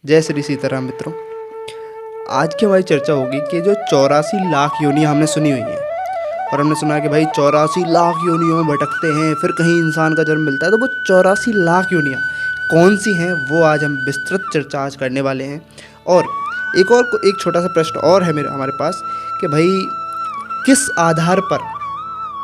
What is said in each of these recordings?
जय श्री सीताराम मित्रों। आज की हमारी चर्चा होगी कि जो 84 लाख योनियाँ हमने सुनी हुई हैं और हमने सुना कि भाई 84 लाख योनियों में भटकते हैं, फिर कहीं इंसान का जन्म मिलता है, तो वो 84 लाख योनियाँ कौन सी हैं वो आज हम विस्तृत चर्चा आज करने वाले हैं। और एक छोटा सा प्रश्न और है हमारे पास कि भाई किस आधार पर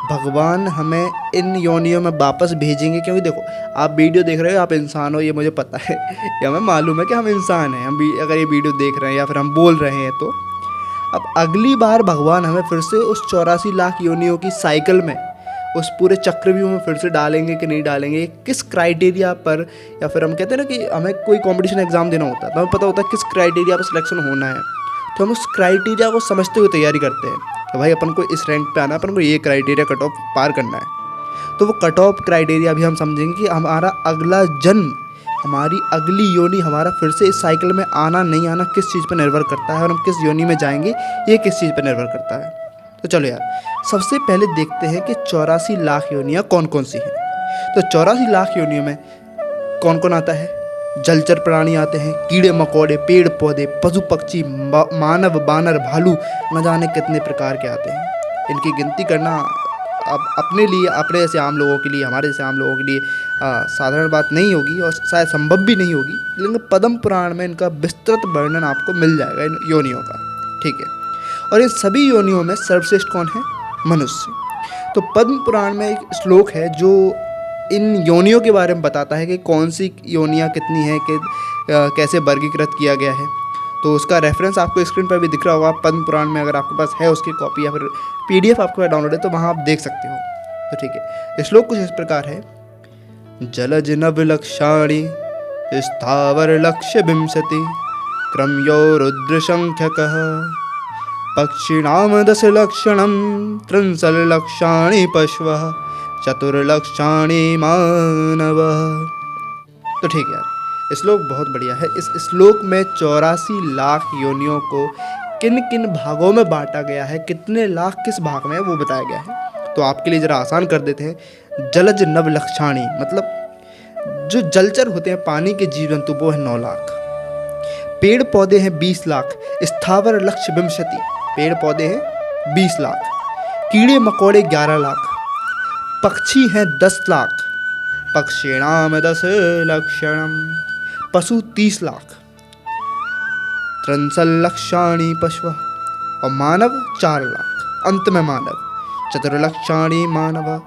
भगवान हमें इन योनियों में वापस भेजेंगे। क्योंकि देखो, आप वीडियो देख रहे हो, आप इंसान हो, ये मुझे पता है, ये हमें मालूम है कि हम इंसान हैं। हम भी अगर ये वीडियो देख रहे हैं या फिर हम बोल रहे हैं, तो अब अगली बार भगवान हमें फिर से उस 84 लाख योनियों की साइकिल में, उस पूरे चक्रव्यूह में फिर से डालेंगे कि नहीं डालेंगे, किस क्राइटेरिया पर। या फिर हम कहते हैं ना कि हमें कोई कॉम्पिटिशन एग्जाम देना होता है तो हमें पता होता है किस क्राइटेरिया पर सिलेक्शन होना है, तो हम उस क्राइटेरिया को समझते हुए तैयारी करते हैं तो भाई अपन को इस रैंक पे आना है, अपन को ये क्राइटेरिया कट ऑफ पार करना है। तो वो कट ऑफ क्राइटेरिया भी हम समझेंगे कि हमारा अगला जन्म, हमारी अगली योनि, हमारा फिर से इस साइकिल में आना नहीं आना किस चीज़ पर निर्भर करता है, और हम किस योनि में जाएंगे ये किस चीज़ पर निर्भर करता है। तो चलो यार, सबसे पहले देखते हैं कि 84 लाख योनियाँ कौन कौन सी हैं। तो 84 लाख योनियों में कौन कौन आता है? जलचर प्राणी आते हैं, कीड़े मकोड़े, पेड़ पौधे, पशु पक्षी, मानव, बानर, भालू, न जाने कितने प्रकार के आते हैं। इनकी गिनती करना अब अपने लिए, अपने जैसे आम लोगों के लिए, हमारे जैसे आम लोगों के लिए साधारण बात नहीं होगी और शायद संभव भी नहीं होगी, लेकिन पद्म पुराण में इनका विस्तृत वर्णन आपको मिल जाएगा इन योनियों का। ठीक है, और इन सभी योनियों में सर्वश्रेष्ठ कौन है? मनुष्य। तो पद्म पुराण में एक श्लोक है जो इन योनियों के बारे में बताता है कि कौन सी योनियाँ कितनी हैं, कि कैसे वर्गीकृत किया गया है। तो उसका रेफरेंस आपको स्क्रीन पर भी दिख रहा होगा। पद्म पुराण में अगर आपके पास है उसकी कॉपी या फिर PDF आपके पास डाउनलोड है तो वहाँ आप देख सकते हो। तो ठीक है, श्लोक कुछ इस प्रकार है। जलज नभ लक्षाणि स्थावर लक्ष्य विंशति क्रम्यो रुद्र संख्यकः पक्षिणाम 10 लक्षणं त्रिंशल लक्षाणि पशवः चतुर्लक्षाणि मानव। तो ठीक है यार, श्लोक बहुत बढ़िया है। इस श्लोक में 84 लाख योनियों को किन किन भागों में बांटा गया है, कितने लाख किस भाग में है वो बताया गया है। तो आपके लिए ज़रा आसान कर देते हैं। जलज नभ लक्षाणि मतलब जो जलचर होते हैं, पानी के जीव जंतु, वो है 9 लाख। पेड़ पौधे हैं 20 लाख। स्थावर लक्ष्य विंशति, पेड़ पौधे हैं 20 लाख। कीड़े मकोड़े 11 लाख। पक्षी हैं 10 लाख। पक्षिणाम 10 लक्षणम, पशु 30 लाख। त्रिंशल लक्षाणि पशव, और मानव 4 लाख। अंत में मानव, चतुर्लक्षाणि मानव।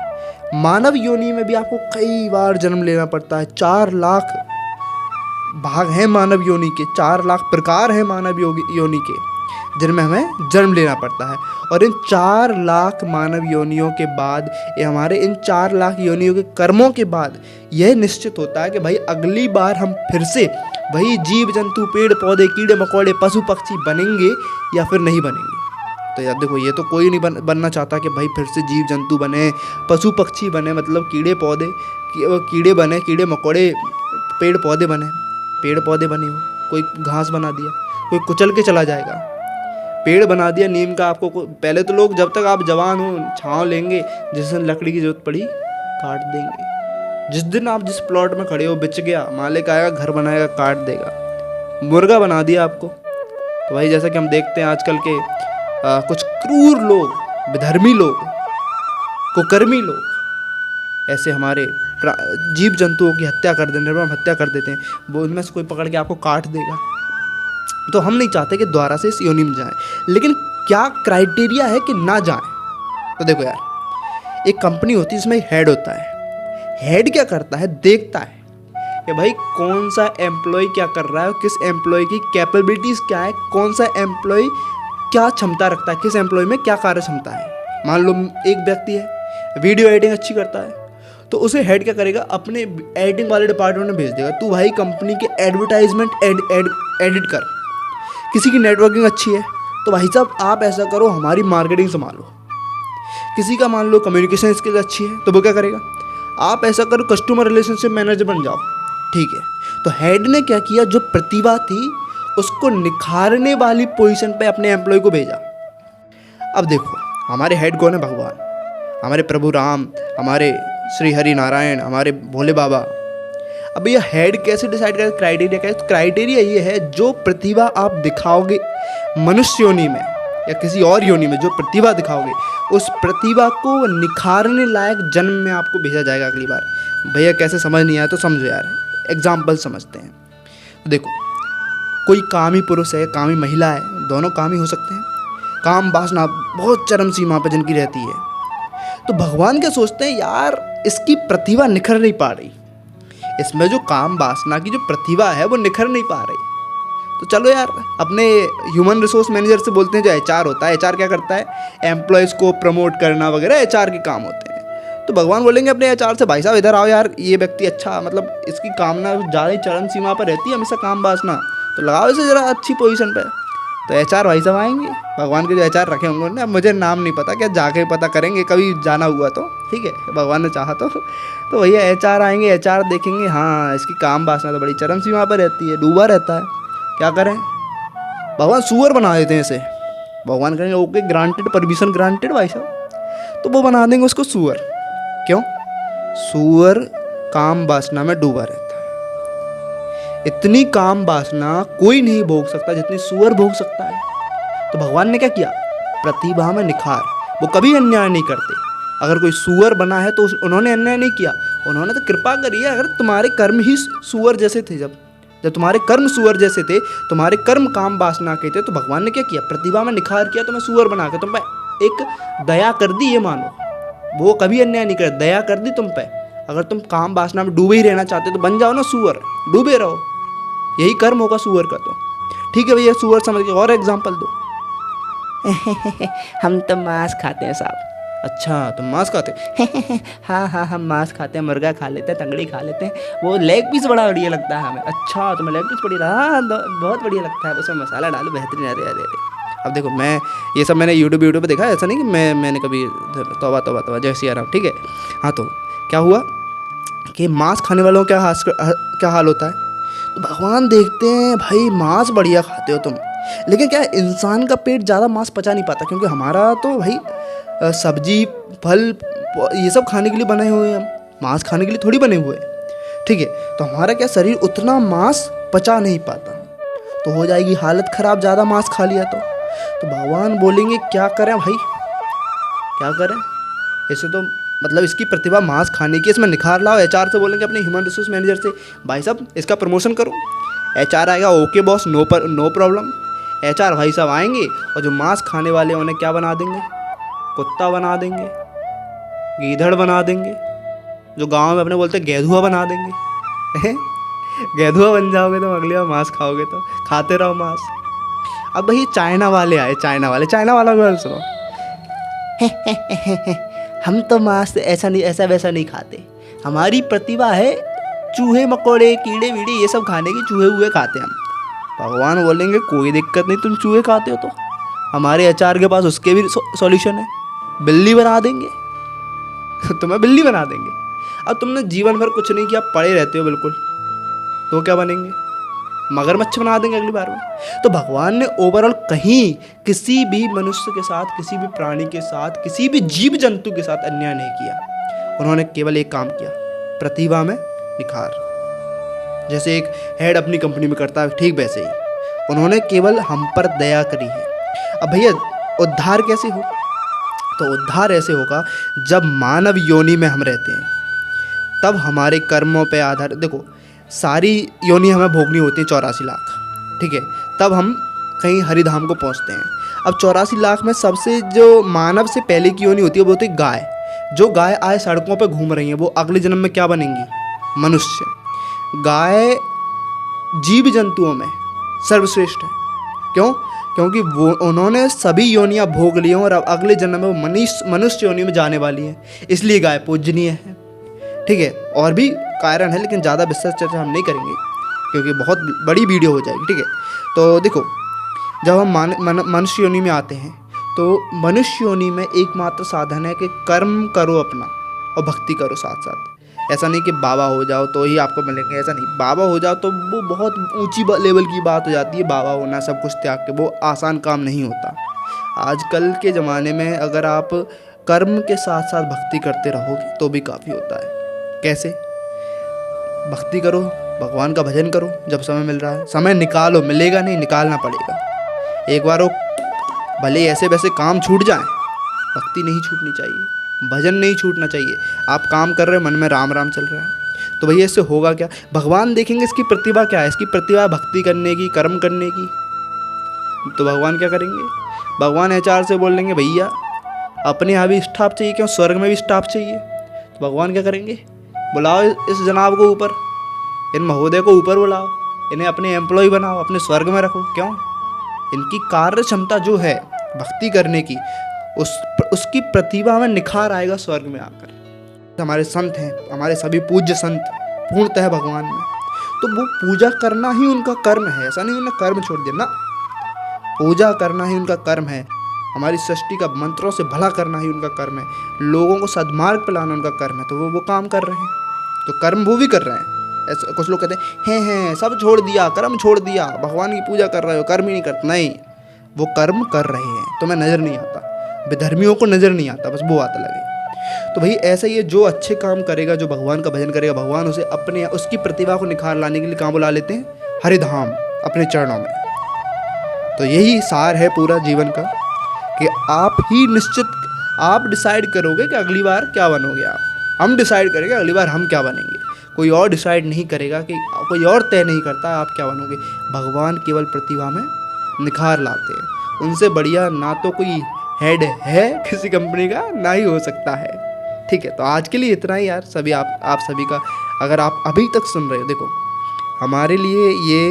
मानव योनि में भी आपको कई बार जन्म लेना पड़ता है। 4 लाख भाग हैं मानव योनि के, 4 लाख प्रकार हैं मानव योनि के जिनमें हमें जन्म लेना पड़ता है। और इन 4 लाख मानव योनियों के बाद, ये हमारे इन 4 लाख योनियों के कर्मों के बाद यह निश्चित होता है कि भाई अगली बार हम फिर से वही जीव जंतु, पेड़ पौधे, कीड़े मकोड़े, पशु पक्षी बनेंगे या फिर नहीं बनेंगे। तो यार देखो, ये तो कोई नहीं बनना चाहता कि भाई फिर से जीव जंतु बने, पशु पक्षी बने, मतलब कीड़े पौधे, कीड़े बने, कीड़े मकोड़े, पेड़ पौधे बने। पेड़ पौधे बने हो, कोई घास बना दिया, कोई कुचल के चला जाएगा। पेड़ बना दिया नीम का, आपको पहले तो लोग जब तक आप जवान हो छाँव लेंगे, जिस दिन लकड़ी की जरूरत पड़ी काट देंगे। जिस दिन आप जिस प्लॉट में खड़े हो बिच गया, मालिक आएगा, घर बनाएगा, काट देगा। मुर्गा बना दिया आपको। तो भाई जैसा कि हम देखते हैं आजकल के कुछ क्रूर लोग, विधर्मी लोग, कुकर्मी लोग ऐसे हमारे जीव जंतुओं की हत्या कर देते, निर्मम हत्या कर देते हैं। वो उनमें से कोई पकड़ के आपको काट देगा। तो हम नहीं चाहते कि दोबारा से इस योनि में जाएं, लेकिन क्या क्राइटेरिया है कि ना जाएं? तो देखो यार, एक कंपनी होती है, इसमें हेड होता है। हेड क्या करता है? देखता है कि भाई कौन सा एम्प्लॉय क्या कर रहा है, किस एम्प्लॉय की कैपेबिलिटीज़ क्या है, कौन सा एम्प्लॉय क्या क्षमता रखता है, किस एम्प्लॉय में क्या कार्य क्षमता है। मान लो एक व्यक्ति है, वीडियो एडिटिंग अच्छी करता है, तो उसे हेड क्या करेगा? अपने एडिटिंग वाले डिपार्टमेंट में भेज देगा, तू भाई कंपनी के एडवर्टाइजमेंट एडिट कर। किसी की नेटवर्किंग अच्छी है तो भाई साहब आप ऐसा करो, हमारी मार्केटिंग संभालो। किसी का मान लो कम्युनिकेशन स्किल्स अच्छी है तो वो क्या करेगा? आप ऐसा करो, कस्टमर रिलेशनशिप मैनेजर बन जाओ। ठीक है, तो हेड ने क्या किया? जो प्रतिभा थी उसको निखारने वाली पोजीशन पे अपने एम्प्लॉय को भेजा। अब देखो, हमारे हेड कौन है? भगवान, हमारे प्रभु राम, हमारे श्री हरि नारायण, हमारे भोले बाबा। अब ये हेड कैसे डिसाइड करें, क्राइटेरिया क्या है? तो क्राइटेरिया ये है, जो प्रतिभा आप दिखाओगे मनुष्य योनि में या किसी और योनि में, जो प्रतिभा दिखाओगे उस प्रतिभा को निखारने लायक जन्म में आपको भेजा जाएगा अगली बार। भैया कैसे समझ नहीं आया तो समझो यार, एग्जाम्पल समझते हैं। तो देखो, कोई कामी पुरुष है, कामी महिला है, दोनों कामी हो सकते हैं, काम वासना बहुत चरम सीमा पर जिनकी रहती है, तो भगवान क्या सोचते हैं, यार इसकी प्रतिभा निखर नहीं पा रही, इसमें जो काम वासना की जो प्रतिभा है वो निखर नहीं पा रही, तो चलो यार अपने ह्यूमन रिसोर्स मैनेजर से बोलते हैं, जो एचआर होता है, एचआर क्या करता है, एम्प्लॉयज़ को प्रमोट करना वगैरह एचआर के काम होते हैं। तो भगवान बोलेंगे अपने एचआर से, भाई साहब इधर आओ यार, ये व्यक्ति अच्छा, मतलब इसकी कामना ज़्यादा ही चरम सीमा पर रहती है, हमेशा काम वासना, तो लगाओ इसे ज़रा अच्छी पोजीशन पे। तो एचआर भाई साहब आएंगे, भगवान के जो एचआर रखे होंगे ना, मुझे नाम नहीं पता, क्या जाके पता करेंगे कभी जाना हुआ तो, ठीक है, भगवान ने चाहा तो भैया एचआर आएंगे, एचआर देखेंगे हाँ इसकी काम वासना तो बड़ी चरम सीमा पर रहती है, डूबा रहता है, क्या करें, भगवान सुअर बना देते हैं इसे। भगवान कहेंगे ओके ग्रांटेड, परमिशन ग्रांटेड भाई साहब, तो वो बना देंगे उसको सुअर। क्यों? सुअर काम वासना में डूबा रहता है, इतनी काम वासना कोई नहीं भोग सकता जितनी सुअर भोग सकता है। तो भगवान ने क्या किया, प्रतिभा में निखार, वो कभी अन्याय नहीं करते। अगर कोई सुअर बना है तो उन्होंने अन्याय नहीं किया, उन्होंने तो कृपा करी है। अगर तुम्हारे कर्म ही सुअर जैसे थे, जब तुम्हारे कर्म सुअर जैसे थे, तुम्हारे कर्म काम वासना के थे, तो भगवान ने क्या किया, प्रतिभा में निखार किया, तुम्हें सुअर बना के तुम पे एक दया कर दी, ये मानो, वो कभी अन्याय नहीं कर, दया कर दी तुम पे। अगर तुम काम वासना में डूबे ही रहना चाहते तो बन जाओ ना सुअर, डूबे रहो, यही कर्म होगा सुअर का। तो ठीक है भैया, सुअर समझ के और एग्जाम्पल दो। हम तो मांस खाते हैं साहब। अच्छा तुम मांस खाते? हाँ हाँ, हम मांस खाते हैं, मुर्गा खा लेते हैं, तंगड़ी खा लेते हैं, वो लेग पीस बड़ा बढ़िया लगता है हमें। अच्छा तुम्हें लेग पीस बढ़िया? हाँ बहुत बढ़िया लगता है, उसमें मसाला डालो बेहतरीन। अरे अरे अरे, अब देखो, मैं ये सब मैंने यूट्यूब पे देखा है, ऐसा नहीं कि मैंने कभी, तौबा तौबा तौबा, जय सिया राम, ठीक है। हाँ तो क्या हुआ कि मांस खाने वालों का क्या हाल होता है, तो भगवान देखते हैं भाई मांस बढ़िया खाते हो तुम, लेकिन क्या है, इंसान का पेट ज़्यादा मांस पचा नहीं पाता, क्योंकि हमारा तो भाई सब्जी फल ये सब खाने के लिए बने हुए हैं, हम मांस खाने के लिए थोड़ी बने हुए हैं, ठीक है। तो हमारा क्या शरीर उतना मांस पचा नहीं पाता, तो हो जाएगी हालत ख़राब, ज़्यादा मांस खा लिया तो भगवान बोलेंगे क्या करें भाई, क्या करें, ऐसे तो मतलब इसकी प्रतिभा मांस खाने की, इसमें निखार लाओ। एचआर से बोलेंगे अपने ह्यूमन रिसोर्स मैनेजर से, भाई साहब इसका प्रमोशन करो। एचआर आएगा, okay boss, no problem. HR भाई साहब आएंगे और जो मांस खाने वाले उन्हें क्या बना देंगे, कुत्ता बना देंगे, गीदड़ बना देंगे, जो गांव में अपने बोलते गैधुआ बना देंगे। गैधुआ बन जाओगे तो अगली बार मांस खाओगे तो खाते रहो मांस। अब भाई चाइना वाले आए, चाइना वाला गर्ल सुनो। हम तो मांस ऐसा वैसा नहीं खाते, हमारी प्रतिभा है चूहे मकोड़े कीड़े वीड़े ये सब खाने की, चूहे हुए खाते हम। भगवान बोलेंगे कोई दिक्कत नहीं, तुम चूहे खाते हो तो हमारे एचआर के पास उसके भी सॉल्यूशन है, बिल्ली बना देंगे। तुम्हें बिल्ली बना देंगे। अब तुमने जीवन भर कुछ नहीं किया, पड़े रहते हो बिल्कुल, तो क्या बनेंगे, मगरमच्छ बना देंगे अगली बार में। तो भगवान ने ओवरऑल कहीं किसी भी मनुष्य के साथ, किसी भी प्राणी के साथ, किसी भी जीव जंतु के साथ अन्याय नहीं किया। उन्होंने केवल एक काम किया, प्रतिभा में निखार। जैसे एक हेड अपनी कंपनी में करता है, ठीक वैसे ही उन्होंने केवल हम पर दया करी है। अब भैया उद्धार कैसे हो, तो उद्धार ऐसे होगा जब मानव योनि में हम रहते हैं, तब हमारे कर्मों पे आधार, देखो सारी योनि हमें भोगनी होती है 84 लाख, ठीक है, तब हम कहीं हरिधाम को पहुंचते हैं। अब 84 लाख में सबसे जो मानव से पहले की योनि होती है वो होती है गाय। जो गाय आए सड़कों पे घूम रही हैं, वो अगले जन्म में क्या बनेंगी, मनुष्य। गाय जीव जंतुओं में सर्वश्रेष्ठ है। क्यों? क्योंकि वो उन्होंने सभी योनियां भोग ली हैं और अब अगले जन्म में वो मनुष्य योनि में जाने वाली हैं, इसलिए गाय पूजनीय है, ठीक है। और भी कारण है, लेकिन ज़्यादा विस्तृत चर्चा हम नहीं करेंगे क्योंकि बहुत बड़ी वीडियो हो जाएगी, ठीक है। तो देखो, जब हम मनुष्य योनि में आते हैं तो मनुष्य योनि में एकमात्र साधन है कि कर्म करो अपना और भक्ति करो साथ साथ। ऐसा नहीं कि बाबा हो जाओ तो ही आपको मिलेंगे, ऐसा नहीं। बाबा हो जाओ तो वो बहुत ऊंची लेवल की बात हो जाती है, बाबा होना, सब कुछ त्याग के, वो आसान काम नहीं होता। आजकल के ज़माने में अगर आप कर्म के साथ साथ भक्ति करते रहोगे तो भी काफ़ी होता है। कैसे? भक्ति करो, भगवान का भजन करो जब समय मिल रहा है। समय निकालो, मिलेगा नहीं, निकालना पड़ेगा। एक बार वो भले ऐसे वैसे काम छूट जाए, भक्ति नहीं छूटनी चाहिए, भजन नहीं छूटना चाहिए। आप काम कर रहे हो, मन में राम राम चल रहा है, तो भैया इससे होगा क्या? भगवान देखेंगे इसकी प्रतिभा क्या है। इसकी प्रतिभा भक्ति करने की, कर्म करने की। तो भगवान क्या करेंगे? भगवान HR से बोल लेंगे भैया अपने यहाँ भी स्टाफ चाहिए, क्यों स्वर्ग में भी स्टाफ चाहिए। तो भगवान क्या करेंगे? बुलाओ इस जनाब को ऊपर, इन महोदय को ऊपर बुलाओ, इन्हें अपने एम्प्लॉय बनाओ, अपने स्वर्ग में रखो। क्यों? इनकी कार्य क्षमता जो है भक्ति करने की, उसकी प्रतिभा में निखार आएगा स्वर्ग में आकर। हमारे संत हैं, हमारे सभी पूज्य संत पूर्णतः भगवान में, तो वो पूजा करना ही उनका कर्म है। ऐसा नहीं उन्होंने कर्म छोड़ दिया ना, पूजा करना ही उनका कर्म है। हमारी सृष्टि का मंत्रों से भला करना ही उनका कर्म है। लोगों को सद्मार्ग पर लाना उनका कर्म है, तो वो काम कर रहे हैं। तो कर्म वो भी कर रहे हैं। ऐसा कुछ लोग कहते हैं सब छोड़ दिया, कर्म छोड़ दिया, भगवान की पूजा कर रहे हो, कर्म ही नहीं करते। नहीं, वो कर्म कर रहे हैं, तुम्हें नज़र नहीं आता, विधर्मियों को नज़र नहीं आता, बस वो बात अलग है। तो भाई ऐसा ही है, जो अच्छे काम करेगा, जो भगवान का भजन करेगा, भगवान उसे अपने उसकी प्रतिभा को निखार लाने के लिए कहाँ बुला लेते हैं? हरिधाम, अपने चरणों में। तो यही सार है पूरा जीवन का, कि आप डिसाइड करोगे कि अगली बार क्या बनोगे आप। हम डिसाइड करेंगे अगली बार हम क्या बनेंगे। कोई और डिसाइड नहीं करेगा, कि कोई और तय नहीं करता आप क्या बनोगे। भगवान केवल प्रतिभा में निखार लाते हैं। उनसे बढ़िया ना तो कोई हेड है किसी कंपनी का, ना ही हो सकता है। ठीक है, तो आज के लिए इतना ही यार। सभी आप सभी का, अगर आप अभी तक सुन रहे हो, देखो हमारे लिए ये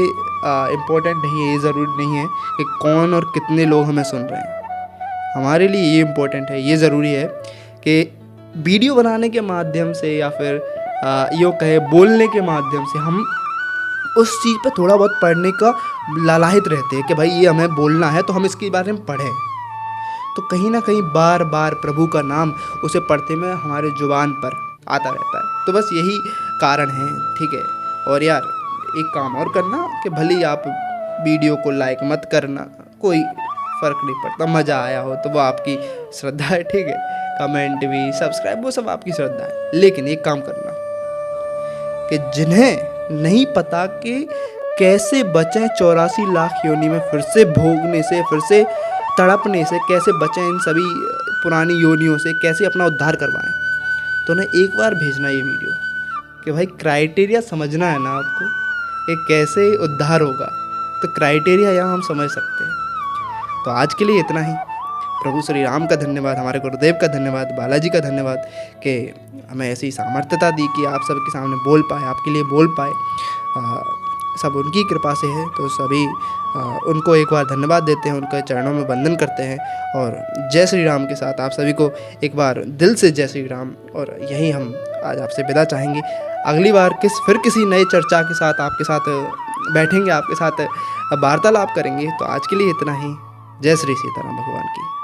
इम्पोर्टेंट नहीं है, ये ज़रूरी नहीं है कि कौन और कितने लोग हमें सुन रहे हैं। हमारे लिए ये इम्पोर्टेंट है, ये ज़रूरी है कि वीडियो बनाने के माध्यम से या फिर यूँ कहे बोलने के माध्यम से हम उस चीज़ पे थोड़ा बहुत पढ़ने का लालायित रहते हैं कि भाई ये हमें बोलना है, तो हम इसके बारे में पढ़ें। तो कहीं ना कहीं बार बार प्रभु का नाम उसे पढ़ते में हमारे जुबान पर आता रहता है। तो बस यही कारण है, ठीक है। और यार एक काम और करना कि भले ही आप वीडियो को लाइक मत करना, कोई फ़र्क नहीं पड़ता, मज़ा आया हो तो वो आपकी श्रद्धा है, ठीक है। कमेंट भी, सब्सक्राइब, वो सब आपकी श्रद्धा है। लेकिन एक काम करना कि जिन्हें नहीं पता कि कैसे बचें 84 लाख योनि में फिर से भोगने से, फिर से तड़पने से, कैसे बचें इन सभी पुरानी योनियों से, कैसे अपना उद्धार करवाएं, तो उन्हें एक बार भेजना ये वीडियो कि भाई क्राइटेरिया समझना है ना आपको कि कैसे उद्धार होगा। तो क्राइटेरिया यहाँ हम समझ सकते हैं। तो आज के लिए इतना ही। प्रभु श्री राम का धन्यवाद, हमारे गुरुदेव का धन्यवाद, बालाजी का धन्यवाद कि हमें ऐसी सामर्थ्यता दी कि आप सबके सामने बोल पाए, आपके लिए बोल पाए। सब उनकी कृपा से है। तो सभी उनको एक बार धन्यवाद देते हैं, उनके चरणों में वंदन करते हैं और जय श्री राम के साथ आप सभी को एक बार दिल से जय श्री राम। और यही हम आज आपसे विदा चाहेंगे। अगली बार फिर किसी नए चर्चा के साथ आपके साथ बैठेंगे, आपके साथ वार्तालाप करेंगे। तो आज के लिए इतना ही। जय श्री सीताराम भगवान की।